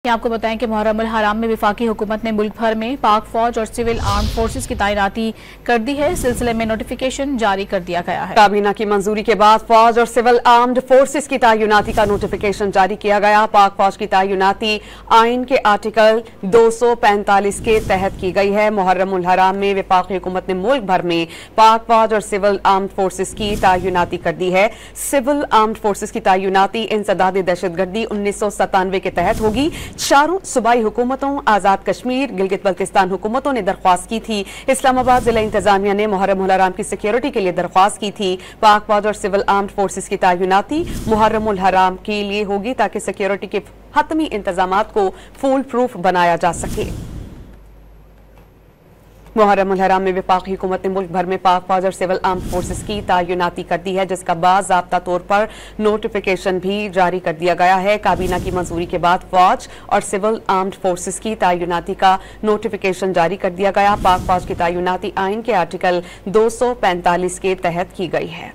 आपको बताएं कि मुहर्रम उल हराम में वफाकी हुकूमत ने मुल्क भर में पाक फौज और सिविल आर्म फोर्सेस की तैनाती कर दी है। इस सिलसिले में नोटिफिकेशन जारी कर दिया गया है। काबीना की मंजूरी के बाद फौज और सिविल आर्म्ड फोर्सेस की तैनाती का नोटिफिकेशन जारी किया गया। पाक फौज की तैनाती आइन के आर्टिकल 245 के तहत की गई है। मुहर्रम उल हराम में वफाकी हुकूमत ने मुल्क भर में पाक फौज और सिविल आर्म्ड फोर्सेस की तैनाती कर दी है। सिविल आर्म्ड फोर्सेस की तैनाती इंसदाद दहशतगर्दी 1997 के तहत होगी। चारों सूबाई हुकूमतों, आजाद कश्मीर, गिलगित बल्तिस्तान हुकूमतों ने दरख्वास्त की थी। इस्लामाबाद जिला इंतजामिया ने मुहर्रम उल हराम की सिक्योरिटी के लिए दरख्वास्त की थी। पाक फौज और सिविल आर्म्ड फोर्सेस की तैनाती मुहर्रम उल हराम के लिए होगी ताकि सिक्योरिटी के हतमी इंतजामात को फूल प्रूफ बनाया जा सके। मुहर्रम उल हराम में वफाकी हुकूमत ने मुल्क भर में पाक फौज और सिविल आर्म फोर्सेस की तैनाती कर दी है, जिसका बाज़ाब्ता तौर पर नोटिफिकेशन भी जारी कर दिया गया है। काबीना की मंजूरी के बाद फौज और सिविल आर्म्ड फोर्सेस की तैनाती का नोटिफिकेशन जारी कर दिया गया। पाक फौज की तैनाती आइन के आर्टिकल 245 के तहत की गई है।